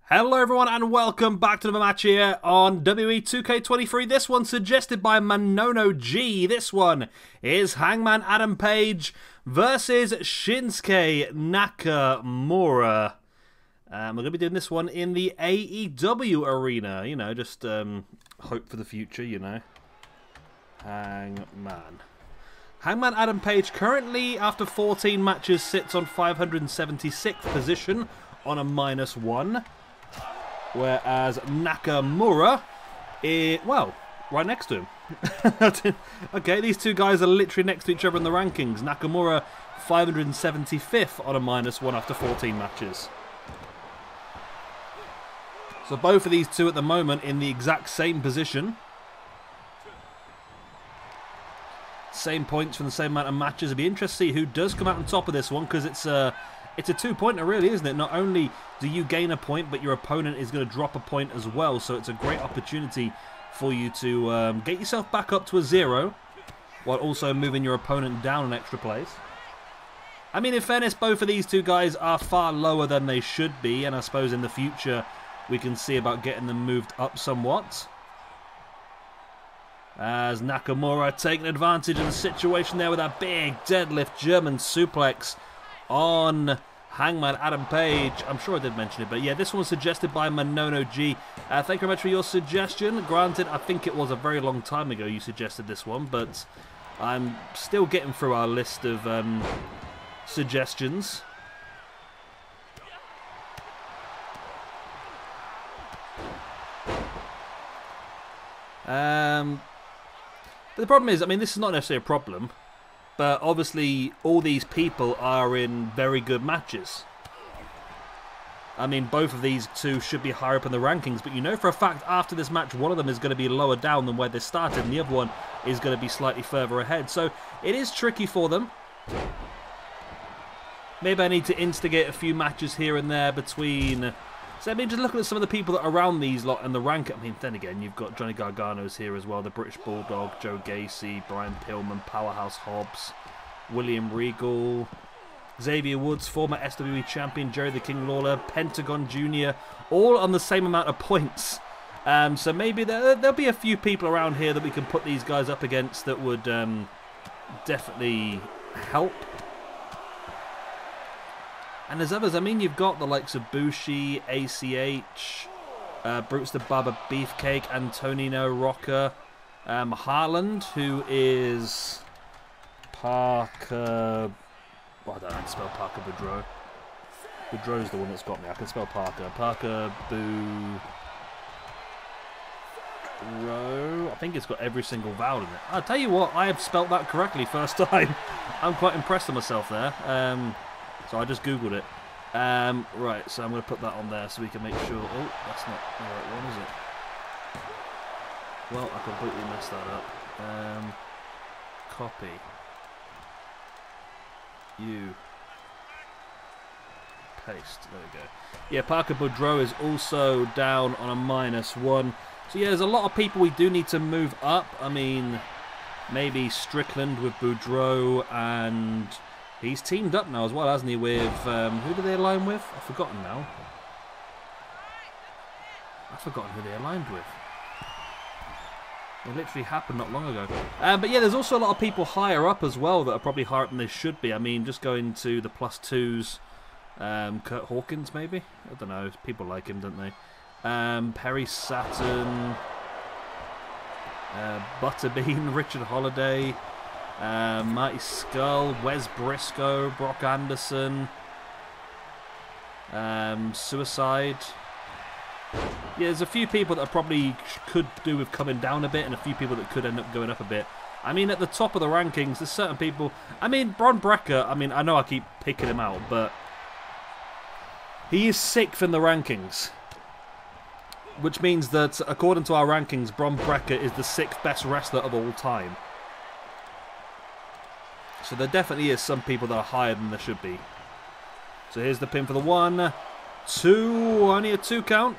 Hello everyone and welcome back to another match here on WWE 2K23. This one suggested by Manono G. This one is Hangman Adam Page versus Shinsuke Nakamura. We're going to be doing this one in the AEW arena. You know, just hope for the future, you know. Hangman Adam Page currently, after 14 matches, sits on 576th position on a -1. Whereas Nakamura is, well, right next to him. Okay, these two guys are literally next to each other in the rankings. Nakamura 575th on a -1 after 14 matches. So both of these two at the moment in the exact same position. Same points from the same amount of matches. It'll be interesting to see who does come out on top of this one, because it's a two-pointer, really, isn't it? Not only do you gain a point, but your opponent is going to drop a point as well. So it's a great opportunity for you to get yourself back up to a 0, while also moving your opponent down an extra place. I mean, in fairness, both of these two guys are far lower than they should be, and I suppose in the future we can see about getting them moved up somewhat. As Nakamura taking advantage of the situation there with that big deadlift German suplex on Hangman Adam Page. I'm sure I did mention it, but yeah, this one was suggested by Manono G. Thank you very much for your suggestion. Granted, I think it was a very long time ago you suggested this one, but I'm still getting through our list of suggestions. But the problem is, I mean, this is not necessarily a problem, but obviously all these people are in very good matches. I mean, both of these two should be higher up in the rankings, but you know for a fact after this match one of them is going to be lower down than where they started, and the other one is going to be slightly further ahead. So it is tricky for them. Maybe I need to instigate a few matches here and there between... So I mean, just looking at some of the people that are around these lot in the rank. I mean, then again, you've got Johnny Gargano's here as well, the British Bulldog, Joe Gacy, Brian Pillman, Powerhouse Hobbs, William Regal, Xavier Woods, former SWE champion, Jerry the King Lawler, Pentagon Jr., all on the same amount of points. So maybe there'll be a few people around here that we can put these guys up against that would definitely help. And there's others. I mean, you've got the likes of Bushi, ACH, Brutus the Barber Beefcake, Antonino Rocca, Harland, who is Parker... Well, I don't know how to spell Parker Boudreaux. Boudreaux's the one that's got me. I can spell Parker. Parker Boudreaux. I think it's got every single vowel in it. I'll tell you what, I have spelt that correctly first time. I'm quite impressed with myself there. So I just googled it. Right, so I'm going to put that on there so we can make sure... Oh, that's not the right one, is it? Well, I completely messed that up. Copy. You. Paste. There we go. Yeah, Parker Boudreaux is also down on a -1. So yeah, there's a lot of people we do need to move up. I mean, maybe Strickland with Boudreaux, and... He's teamed up now as well, hasn't he, with... who do they align with? I've forgotten now. I've forgotten who they aligned with. It literally happened not long ago. But yeah, there's also a lot of people higher up as well that are probably higher up than they should be. I mean, just going to the +2s. Kurt Hawkins, maybe? I don't know. People like him, don't they? Perry Saturn. Butterbean, Richard Holiday. Marty Skull, Wes Briscoe, Brock Anderson, Suicide. Yeah, there's a few people that I probably could do with coming down a bit, and a few people that could end up going up a bit. I mean, at the top of the rankings, there's certain people... I mean, Bron Breakker, I mean, I know I keep picking him out, but he is 6th in the rankings. Which means that, according to our rankings, Bron Breakker is the 6th best wrestler of all time. So there definitely is some people that are higher than there should be. So here's the pin for the 1, 2, only a 2 count.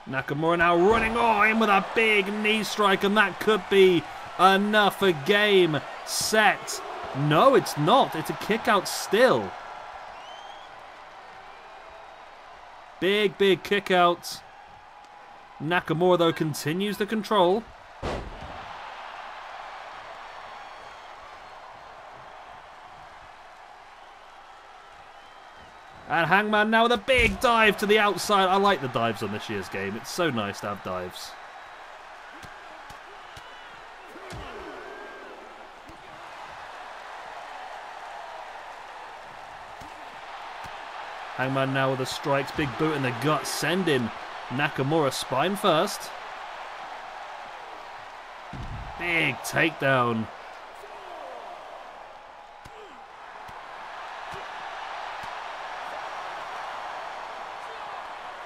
Nakamura now running in with a big knee strike, and that could be enough. A game, set, No, it's not. It's a kick out still. Big, big kick out. Nakamura, though, continues the control. And Hangman now with a big dive to the outside. I like the dives on this year's game. It's so nice to have dives. Hangman now with the strikes. Big boot in the gut. Sending Nakamura spine first. Big takedown.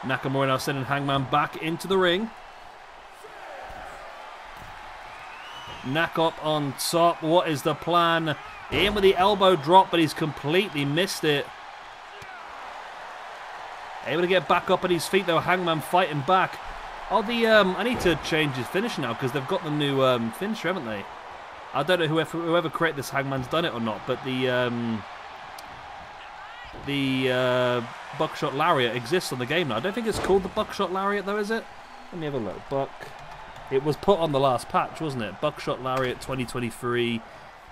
Nakamura now sending Hangman back into the ring. Nak up on top. What is the plan? In with the elbow drop, but he's completely missed it. Able to get back up on his feet, though. Hangman fighting back. Oh, I need to change his finish now because they've got the new finisher, haven't they? I don't know whoever created this Hangman's done it or not, but the buckshot lariat exists on the game now. I don't think it's called the buckshot lariat though, is it? Let me have a look. It was put on the last patch, wasn't it? Buckshot lariat 2023.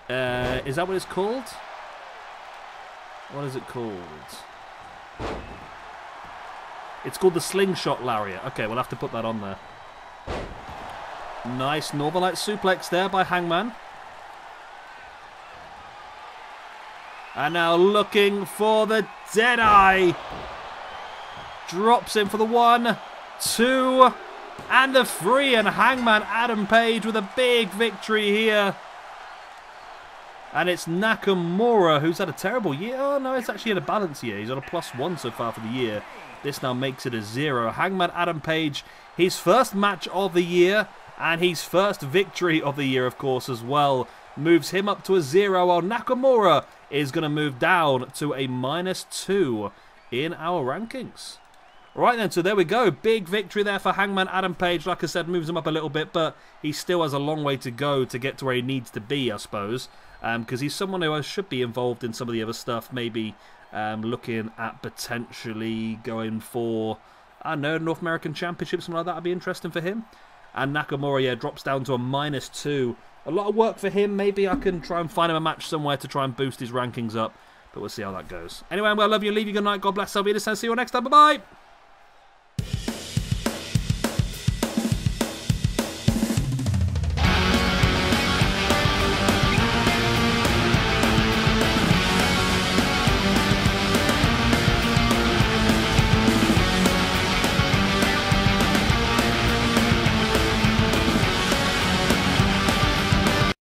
Is that what it's called? What is it called? It's called the slingshot lariat. Okay, we'll have to put that on there. Nice Northern Light suplex there by Hangman. And now looking for the Deadeye. Drops in for the 1, 2, and the 3. And Hangman Adam Page with a big victory here. And it's Nakamura who's had a terrible year. Oh no, it's actually had a balance year. He's on a +1 so far for the year. This now makes it a 0. Hangman Adam Page, his first match of the year. And his first victory of the year, of course, as well. Moves him up to a 0, while Nakamura is going to move down to a -2 in our rankings. Right then, so there we go. Big victory there for Hangman Adam Page. Like I said, moves him up a little bit, but he still has a long way to go to get to where he needs to be, I suppose. Because he's someone who should be involved in some of the other stuff. Maybe looking at potentially going for, I don't know, North American Championship, something like that would be interesting for him. And Nakamura, yeah, drops down to a -2. A lot of work for him. Maybe I can try and find him a match somewhere to try and boost his rankings up. But we'll see how that goes. Anyway, I'm going to love you and leave you. Good night. God bless. I'll be this and see you next time. Bye-bye.